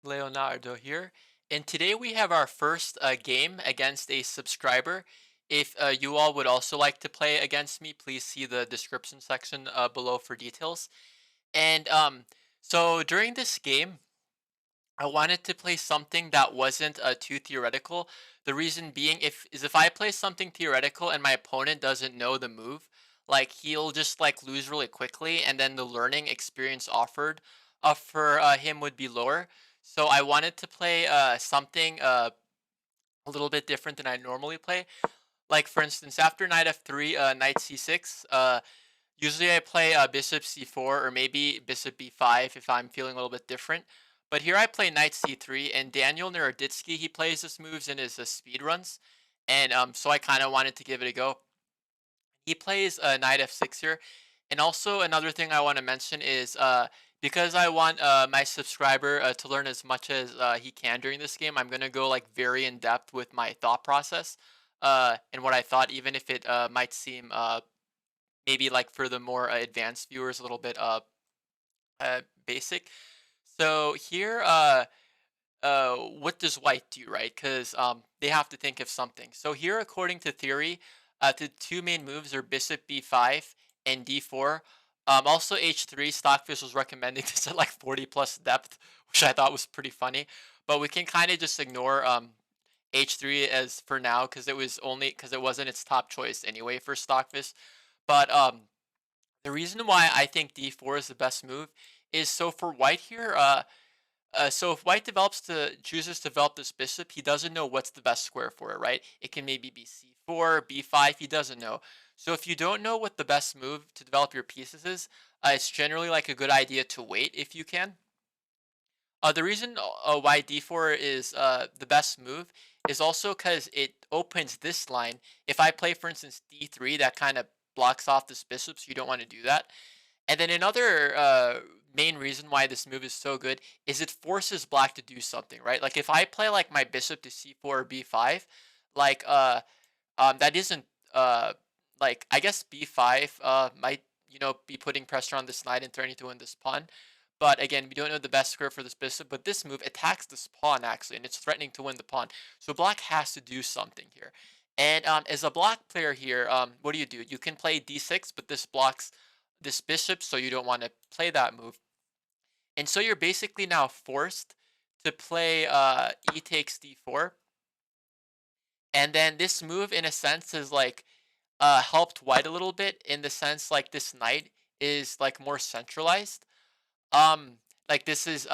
Leonardo here, and today we have our first game against a subscriber. If you all would also like to play against me, please see the description section below for details. And so during this game, I wanted to play something that wasn't too theoretical. The reason being, if I play something theoretical and my opponent doesn't know the move, like he'll just like lose really quickly, and then the learning experience offered for him would be lower. So I wanted to play something a little bit different than I normally play. Like for instance, after knight f3, knight c6. Usually I play bishop c4 or maybe bishop b5 if I'm feeling a little bit different. But here I play knight c3, and Daniel Naroditsky, he plays this moves in his speed runs. And so I kind of wanted to give it a go. He plays knight f6 here. And also another thing I want to mention is because I want my subscriber to learn as much as he can during this game, I'm going to go like very in depth with my thought process and what I thought, even if it might seem maybe like for the more advanced viewers a little bit basic. So here what does white do, right? Because they have to think of something. So here, according to theory, the two main moves are bishop b5 and d4. Also h3, Stockfish was recommending this at like 40 plus depth, which I thought was pretty funny. But we can kind of just ignore h3 as for now because it wasn't its top choice anyway for Stockfish. But the reason why I think d4 is the best move is so for white here. So if white chooses to develop this bishop, he doesn't know what's the best square for it, right? It can maybe be c4, b5. He doesn't know. So if you don't know what the best move to develop your pieces is, it's generally like a good idea to wait if you can. The reason why d4 is the best move is also because it opens this line. If I play, for instance, d3, that kind of blocks off this bishop, so you don't want to do that. And then another main reason why this move is so good is it forces black to do something, right? Like if I play like my bishop to c4 or b5, like that isn't like I guess b5 might be putting pressure on this knight and threatening to win this pawn. But again, we don't know the best square for this bishop, but this move attacks this pawn actually, and it's threatening to win the pawn. So black has to do something here. And as a black player here, what do? You can play d6, but this blocks this bishop, so you don't want to play that move. And so you're basically now forced to play e takes d4. And then this move, in a sense, is like helped white a little bit in the sense like this knight is like more centralized. Um, like this is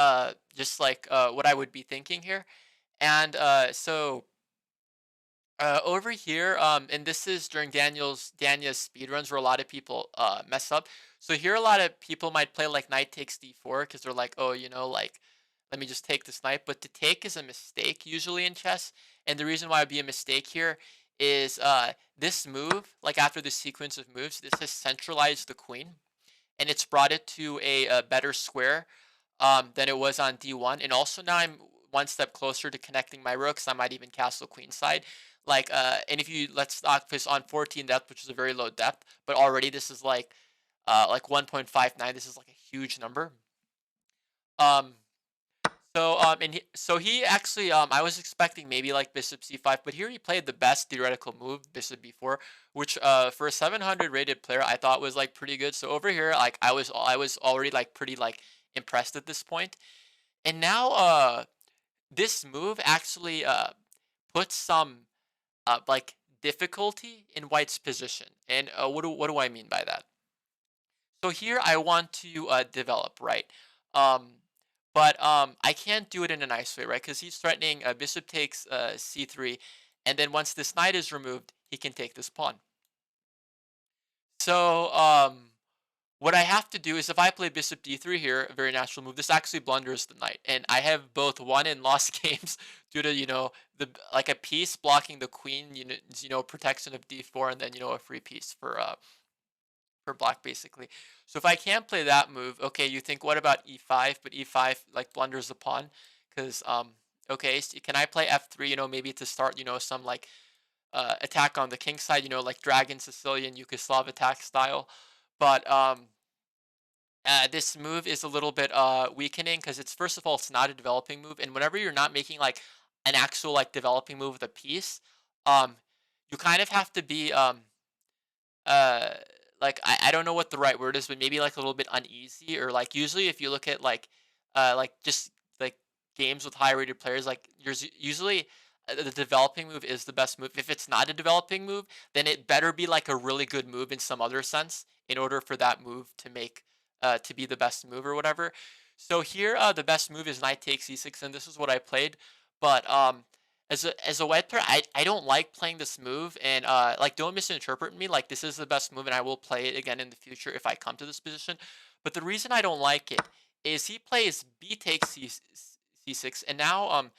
just like what I would be thinking here. And over here, and this is during Daniel's speed runs where a lot of people mess up. So here, a lot of people might play like knight takes d4 because they're like, oh, like let me just take this knight. But to take is a mistake usually in chess, and the reason why it'd be a mistake here is this move, like after this sequence of moves, this has centralized the queen, and it's brought it to a better square than it was on d1. And also now I'm one step closer to connecting my rooks. I might even castle queenside. Like, and if you let Stockfish on 14 depth, which is a very low depth, but already this is like 1.59. This is like a huge number. Um, so he actually I was expecting maybe like bishop c5, but here he played the best theoretical move, bishop b4, which for a 700 rated player I thought was like pretty good. So over here, like I was already like pretty like impressed at this point. And now this move actually puts some like difficulty in white's position. And what do I mean by that? So here I want to develop, right? Um, but I can't do it in a nice way, right? Because he's threatening bishop takes c3, and then once this knight is removed, he can take this pawn. So what I have to do is if I play bishop d3 here, a very natural move, this actually blunders the knight, and I have both won and lost games due to the like a piece blocking the queen, protection of d4, and then a free piece for black basically. So if I can't play that move, okay, you think what about e5? But e5 like blunders the pawn because okay, so can I play f3? Maybe to start some like attack on the king side. Like Dragon Sicilian Yugoslav attack style. But This move is a little bit weakening because it's first of all it's not a developing move, and whenever you're not making like an actual like developing move with a piece, um, you kind of have to be uh like I don't know what the right word is, but maybe like a little bit uneasy, or like usually if you look at like just like games with high rated players, like usually the developing move is the best move. If it's not a developing move, then it better be like a really good move in some other sense in order for that move to make to be the best move or whatever. So here the best move is knight takes e6, and this is what I played. But as a white player, I don't like playing this move, and like don't misinterpret me. Like this is the best move, and I will play it again in the future if I come to this position. But the reason I don't like it is he plays b takes c6, and now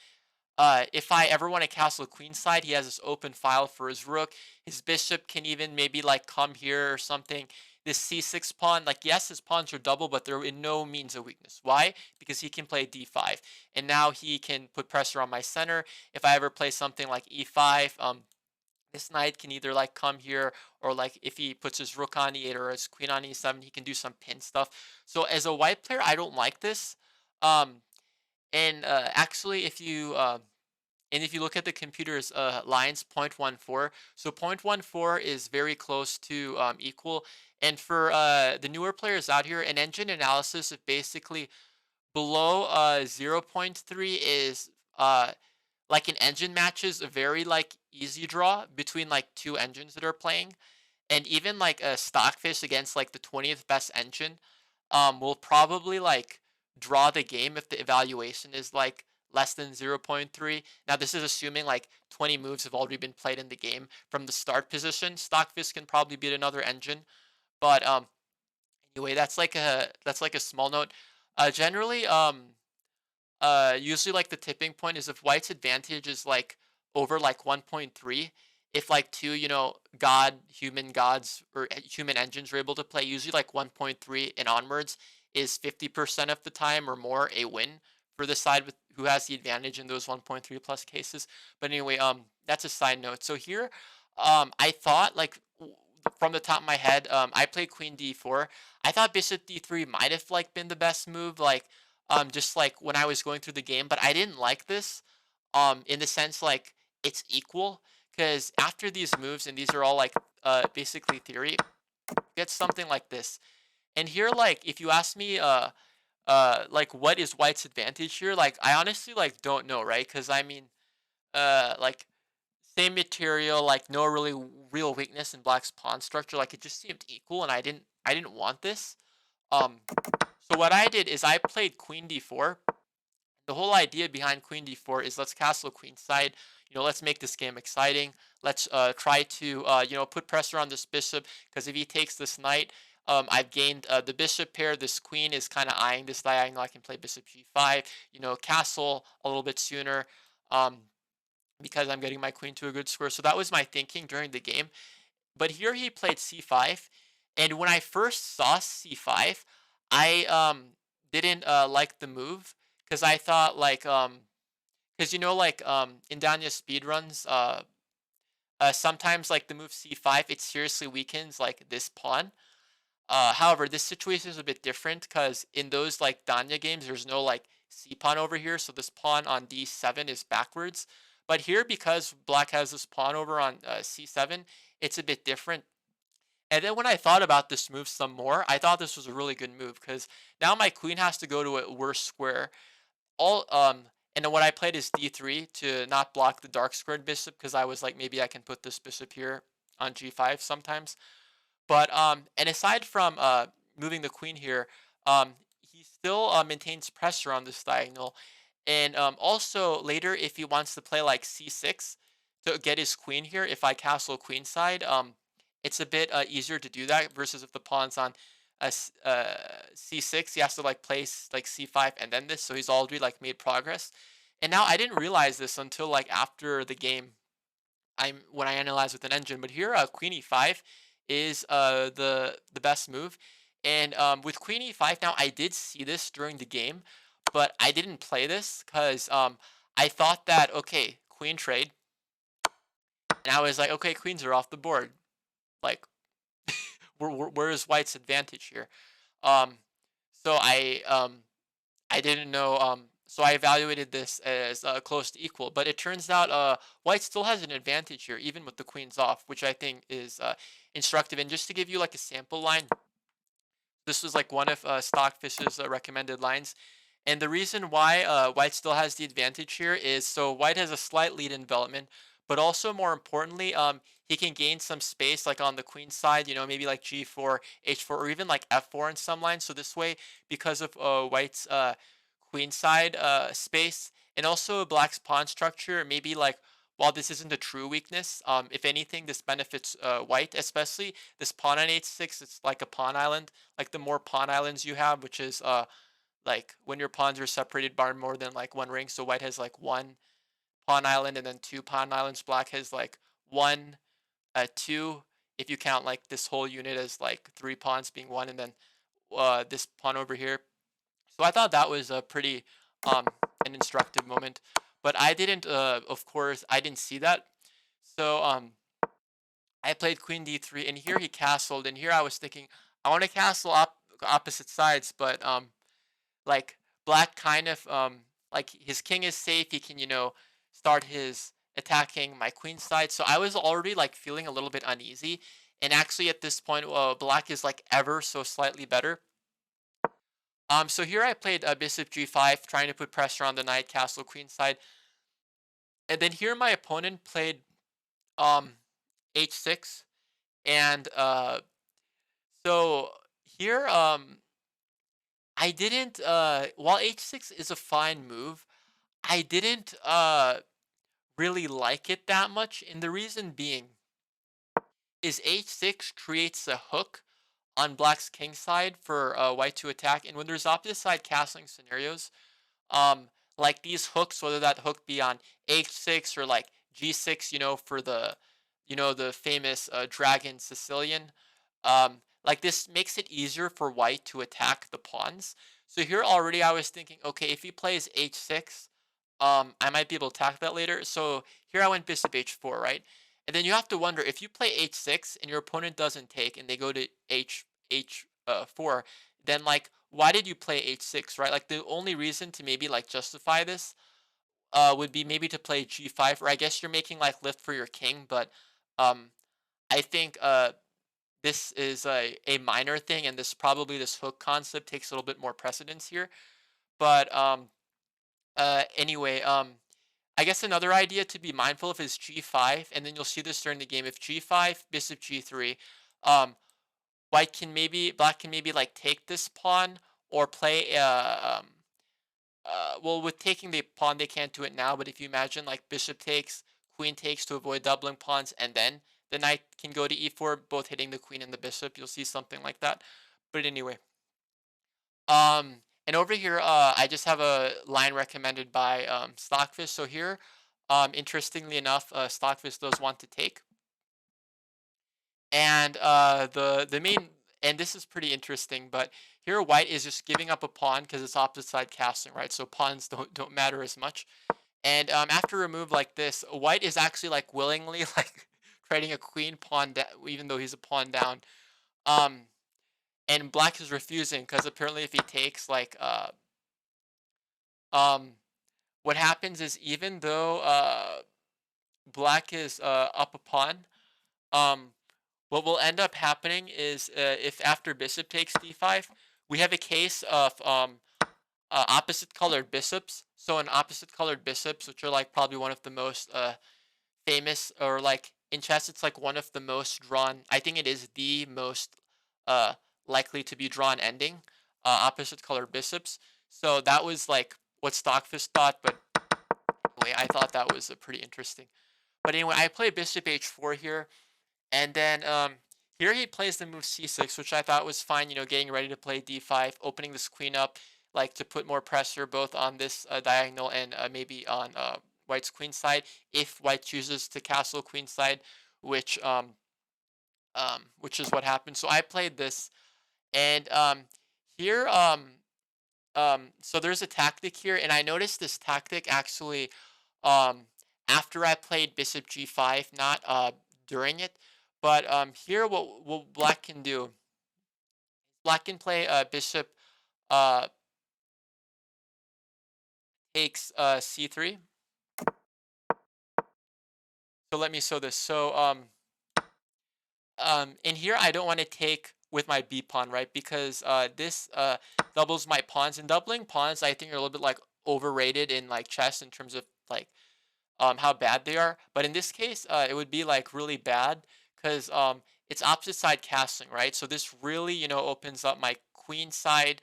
if I ever want to castle queenside, he has this open file for his rook. His bishop can even maybe like come here or something. This c6 pawn, like yes, his pawns are double, but they're in no means a weakness. Why? Because he can play d5, and now he can put pressure on my center. If I ever play something like e5, this knight can either like come here, or like if he puts his rook on e8 or his queen on e7, he can do some pin stuff. So as a white player, I don't like this. Um, and actually, if you look at the computer's lines, 0.14, so 0.14 is very close to equal. And for the newer players out here, an engine analysis of basically below 0.3 is like an engine matches a very like easy draw between like two engines that are playing, and even like a stockfish against like the 20th best engine will probably like draw the game if the evaluation is like less than 0.3. Now this is assuming like 20 moves have already been played in the game from the start position. Stockfish can probably beat another engine, but anyway, that's like a small note. Generally usually like the tipping point is if white's advantage is like over like 1.3. If like two, human gods or human engines are able to play, usually like 1.3 and onwards is 50% of the time or more a win for the side with who has the advantage in those 1.3 plus cases. But anyway, that's a side note. So here, I thought like from the top of my head, I played queen d4. I thought bishop d3 might have like been the best move. Like just like when I was going through the game, but I didn't like this in the sense like it's equal, because after these moves, and these are all like basically theory, get something like this. And here, like if you ask me like what is white's advantage here, like I honestly like don't know, right? Because I mean like same material, like no really real weakness in black's pawn structure, like it just seemed equal, and I didn't want this. um so what I did is I played queen d4. The whole idea behind queen d4 is let's castle queenside. Let's make this game exciting. Let's try to put pressure on this bishop, because if he takes this knight, I've gained the bishop pair. This queen is kind of eyeing this diagonal. I can play bishop g5. Castle a little bit sooner, um, because I'm getting my queen to a good square. So that was my thinking during the game. But here he played c5, and when I first saw c5, I didn't like the move, because I thought like because like in Danya speedruns, sometimes like the move c5 it seriously weakens like this pawn. However, this situation is a bit different, because in those like Danya games, there's no like c pawn over here, so this pawn on d7 is backwards. But here, because black has this pawn over on c7, it's a bit different. And then when I thought about this move some more, I thought this was a really good move, because now my queen has to go to a worse square. All and then what I played is d3 to not block the dark squared bishop, because I was like maybe I can put this bishop here on g5 sometimes. But and aside from moving the queen here, he still maintains pressure on this diagonal. And also later, if he wants to play like c6 to get his queen here, if I castle queenside, it's a bit easier to do that versus if the pawn's on c6, he has to like place like c5 and then this. So he's already like made progress. And now I didn't realize this until like after the game. When I analyze with an engine, but here queen e5 is the best move. And with queen e5, now I did see this during the game, but I didn't play this because I thought that okay, queen trade, and I was like, okay, queens are off the board. Like, where is white's advantage here? Um, So I didn't know. So I evaluated this as close to equal, but it turns out white still has an advantage here, even with the queens off, which I think is instructive. And just to give you like a sample line, this was like one of Stockfish's recommended lines. And the reason why white still has the advantage here is so white has a slight lead in development, but also more importantly, he can gain some space like on the queen side, maybe like g4, h4, or even like f4 in some lines. So this way, because of white's queen side space and also black's pawn structure, maybe like while this isn't a true weakness, if anything, this benefits white, especially this pawn on h6. It's like a pawn island. Like the more pawn islands you have, which is like when your pawns are separated by more than like one ring. So white has like one pawn island and then two pawn islands. Black has like one, two. If you count like this whole unit as like three pawns being one, and then this pawn over here. So I thought that was a pretty um an instructive moment. But I didn't, of course, I didn't see that. So I played queen d3, and here he castled, and here I was thinking I want to castle opposite sides, but like black kind of like his king is safe. He can start his attacking my queen side. So I was already like feeling a little bit uneasy. And actually at this point, black is like ever so slightly better. So here I played bishop g5, trying to put pressure on the knight, castle, queen side. And then here my opponent played um h6, and so here I didn't while h6 is a fine move, I didn't really like it that much, and the reason being is h6 creates a hook on black's king side for white to attack, and when there's opposite side castling scenarios, um like these hooks, whether that hook be on h6 or like g6, for the the famous dragon Sicilian, like this makes it easier for white to attack the pawns. So here already I was thinking, okay, if he plays h6, I might be able to attack that later. So here I went bishop h4, right? And then you have to wonder, if you play h6 and your opponent doesn't take and they go to h4, then like why did you play h6, right? Like the only reason to maybe like justify this would be maybe to play g5, or I guess you're making like lift for your king, but um I think this is a minor thing, and this hook concept takes a little bit more precedence here. But anyway, I guess another idea to be mindful of is g5, and then you'll see this during the game. If g5, bishop g3, um, black can maybe like take this pawn or play well, with taking the pawn they can't do it now, but if you imagine like bishop takes, queen takes to avoid doubling pawns, and then the knight can go to e4, both hitting the queen and the bishop. You'll see something like that. But anyway, and over here, I just have a line recommended by Stockfish. So here, interestingly enough, Stockfish does want to take, and the main, and this is pretty interesting, but here white is just giving up a pawn because it's opposite side castling, right? So pawns don't matter as much. And after a move like this, white is actually like willingly like trading a queen pawn down, even though he's a pawn down. Um, and black is refusing because apparently if he takes like um what happens is, even though black is up a pawn, um what will end up happening is, if after bishop takes d5, we have a case of opposite colored bishops. So in opposite colored bishops, which are like probably one of the most famous, or like in chess, it's like one of the most drawn. I think it is the most uh, likely to be drawn ending. Opposite colored bishops. So that was like what Stockfish thought, but anyway, I thought that was pretty interesting. But anyway, I play bishop h4 here, and then here he plays the move c6, which I thought was fine. Getting ready to play d5, opening this queen up, like to put more pressure both on this diagonal and maybe on white's queen side, if white chooses to castle queen side, which which is what happened. So I played this, and here so there's a tactic here, and I noticed this tactic actually um after I played bishop g5, not during it. But here what black can do, black can play bishop uh, takes c3. So let me show this. So in here I don't want to take with my b pawn, right? Because this doubles my pawns, and doubling pawns I think are a little bit like overrated in like chess in terms of like how bad they are. But in this case, it would be like really bad because it's opposite side castling, right? So this really, opens up my queen side.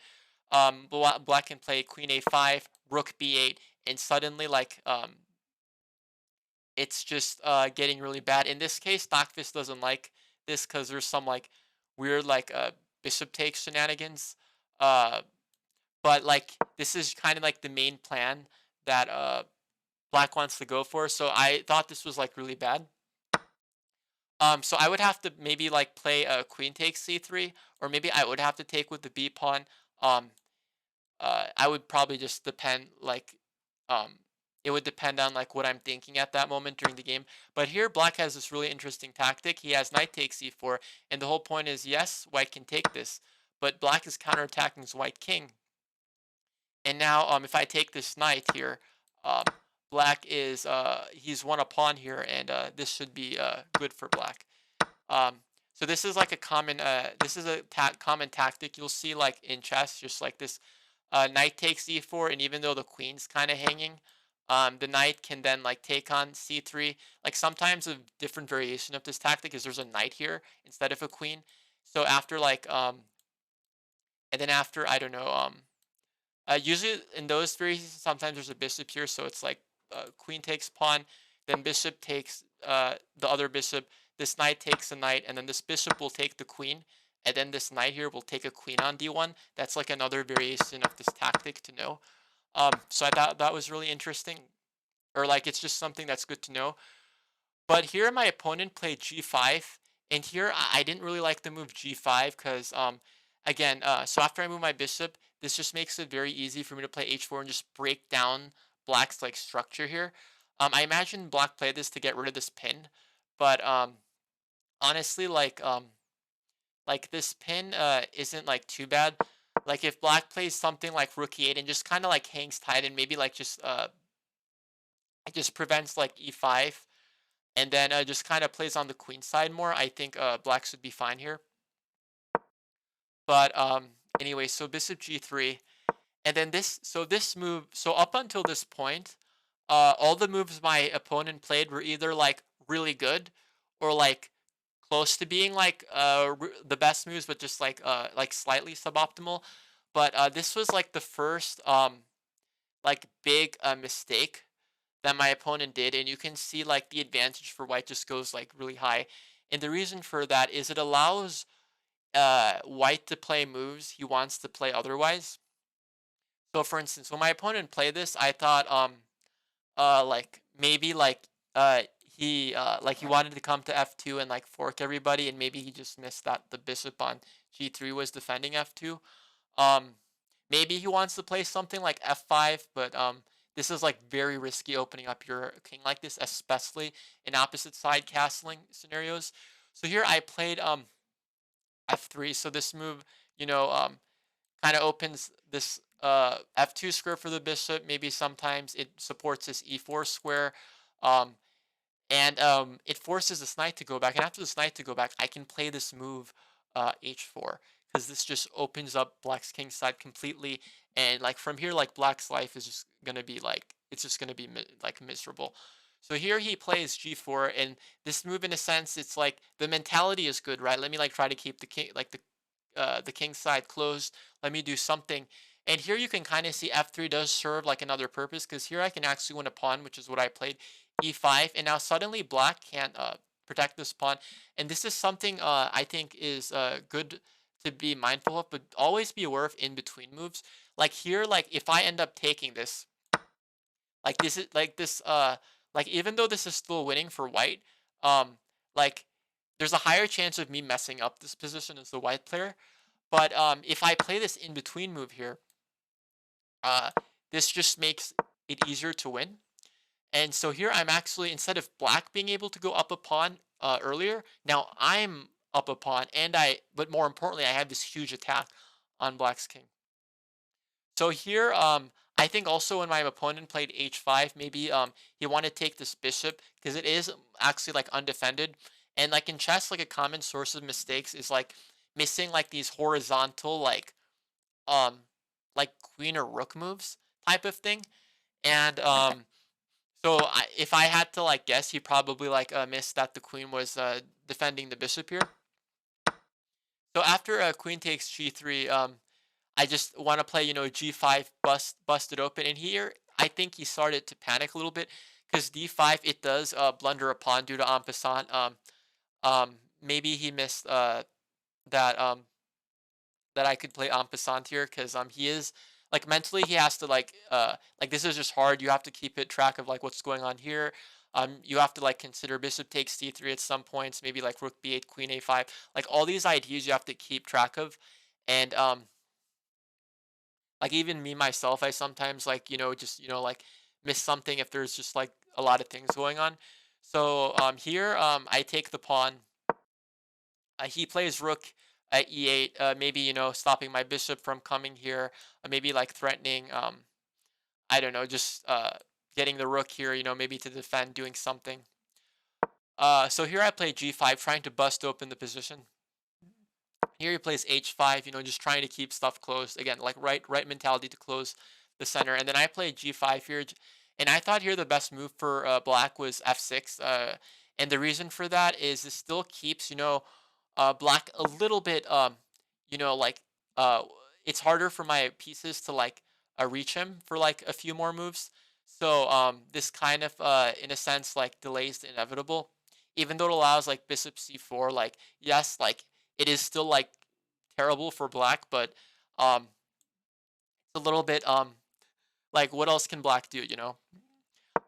Black can play queen a5, rook b8, and suddenly like it's just getting really bad. In this case, Stockfish doesn't like this because there's some like weird like bishop take shenanigans. Uh, but like this is kind of like the main plan that Black wants to go for. So I thought this was like really bad. So I would have to maybe like play a queen takes c3, or maybe I would have to take with the b pawn. Um, I would probably just depend like um, it would depend on like what I'm thinking at that moment during the game. But here Black has this really interesting tactic. He has knight takes c4, and the whole point is yes, White can take this, but Black is counterattacking his White king. And now, if I take this knight here, um, Black is he's won a pawn here, and this should be good for Black. Um, so this is like a common this is a common tactic you'll see like in chess, just like this knight takes e4, and even though the queen's kind of hanging, the knight can then like take on c3. Like sometimes a different variation of this tactic is there's a knight here instead of a queen. So after like and then after I don't know usually in those variations, sometimes there's a bishop here, so it's like queen takes pawn, then bishop takes the other bishop. This knight takes a knight, and then this bishop will take the queen, and then this knight here will take a queen on d1. That's like another variation of this tactic to know. So I thought that was really interesting, or like it's just something that's good to know. But here my opponent played g5, and here I didn't really like the move g5 because again, so after I move my bishop, this just makes it very easy for me to play h4 and just break down Black's like structure here. I imagine Black played this to get rid of this pin, but honestly, like this pin isn't like too bad. Like if Black plays something like rook e8 and just kind of like hangs tight and maybe like just it just prevents like e5, and then just kind of plays on the queen side more, I think Black should be fine here. But anyway, so bishop g3, and then this move. So up until this point, all the moves my opponent played were either like really good, or like close to being like the best moves, but just like slightly suboptimal. But this was like the first like big mistake that my opponent did, and you can see like the advantage for White just goes like really high. And the reason for that is it allows White to play moves he wants to play otherwise. So for instance, when my opponent played this, I thought like maybe like he wanted to come to f2 and like fork everybody, and maybe he just missed that the bishop on g3 was defending f2. Um, Maybe he wants to play something like f5, but this is like very risky opening up your king like this, especially in opposite side castling scenarios. So here I played f3. So this move, kind of opens this f2 square for the bishop. Maybe sometimes it supports this e4 square. Um, and it forces this knight to go back. And after this knight to go back, I can play this move h4, because this just opens up Black's king side completely. And like from here, like Black's life is just gonna be like it's just gonna be like miserable. So here he plays g4, and this move in a sense, it's like the mentality is good, right? Let me like try to keep the king like the king side closed. Let me do something. And here you can kind of see f3 does serve like another purpose, because here I can actually win a pawn, which is what I played, e5, and now suddenly Black can't protect this pawn. And this is something I think is good to be mindful of, but always be aware of in between moves. Like here, like if I end up taking this, like this is like this like even though this is still winning for White, um like there's a higher chance of me messing up this position as the White player. But if I play this in between move here, uh this just makes it easier to win. And so here I'm actually, instead of Black being able to go up a pawn earlier, now I'm up a pawn, and but more importantly, I have this huge attack on Black's king. So here, I think also when my opponent played h5, maybe he wanted to take this bishop because it is actually like undefended, and like in chess, like a common source of mistakes is like missing like these horizontal um like queen or rook moves type of thing, and so if I had to like guess, he probably like missed that the queen was defending the bishop here. So after queen takes g3, I just want to play, g5, bust it open. And here, I think he started to panic a little bit because d5 it does blunder a pawn due to en passant. Maybe he missed that that I could play en passant here because he is like mentally he has to like this is just hard. You have to keep it track of like what's going on here. You have to like consider bishop takes d3 at some points, maybe like rook b8, queen a5, like all these ideas you have to keep track of, and like even me myself, I sometimes like just like miss something if there's just like a lot of things going on. So here I take the pawn. He plays rook at e8, maybe stopping my bishop from coming here, maybe like threatening. I don't know, just getting the rook here. Maybe to defend, doing something. So here I play g5, trying to bust open the position. Here he plays h5, just trying to keep stuff closed. Again, like right mentality to close the center. And then I play g5 here, and I thought here the best move for black was f6. And the reason for that is it still keeps black a little bit like uh it's harder for my pieces to like reach him for like a few more moves. So this kind of in a sense like delays the inevitable, even though it allows like bishop c4. Like yes, like it is still like terrible for black, but um it's a little bit like what else can black do,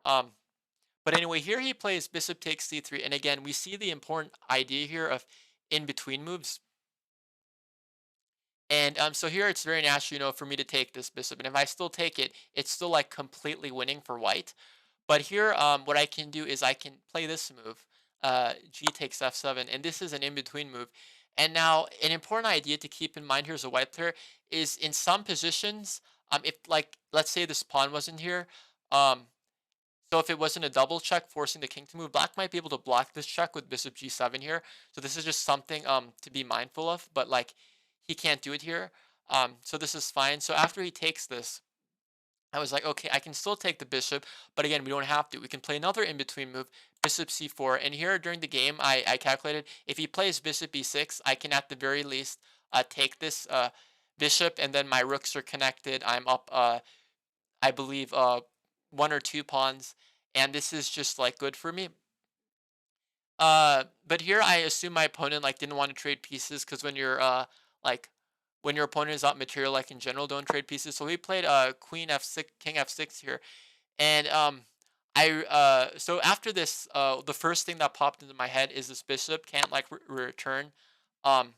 um but anyway, here he plays bishop takes c3, and again we see the important idea here of in between moves. And so here it's very natural, for me to take this bishop, and if I still take it, it's still like completely winning for white. But here, what I can do is I can play this move, g takes f7, and this is an in-between move. And now, an important idea to keep in mind here as a white player is in some positions, if like let's say this pawn wasn't here, um, so if it wasn't a double check forcing the king to move, black might be able to block this check with bishop g7 here. So this is just something to be mindful of. But like he can't do it here, so this is fine. So after he takes this, I was like, okay, I can still take the bishop, but again, we don't have to. We can play another in-between move, bishop c4. And here during the game, I calculated if he plays bishop e6, I can at the very least take this bishop, and then my rooks are connected. I'm up, I believe, one or two pawns, and this is just like good for me. But here I assume my opponent like didn't want to trade pieces because when you're like when your opponent is out material, like in general, don't trade pieces. So he played queen f6, king f6 here, and so after this, the first thing that popped into my head is this bishop can't like return um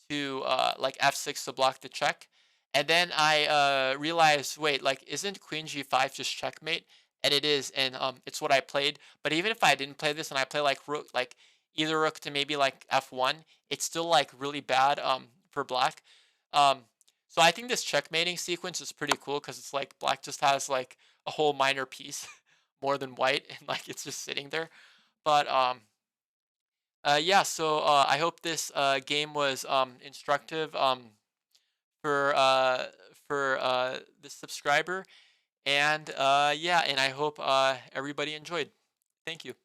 to like f6 to block the check. And then I realized, wait, like isn't queen g5 just checkmate? And it is, and it's what I played. But even if I didn't play this and I play like rook, like either rook to maybe like f1, it's still like really bad for black. Um, so I think this checkmating sequence is pretty cool because it's like black just has like a whole minor piece more than white, and like it's just sitting there. But yeah, so I hope this game was instructive for this subscriber, and yeah, and I hope everybody enjoyed. Thank you.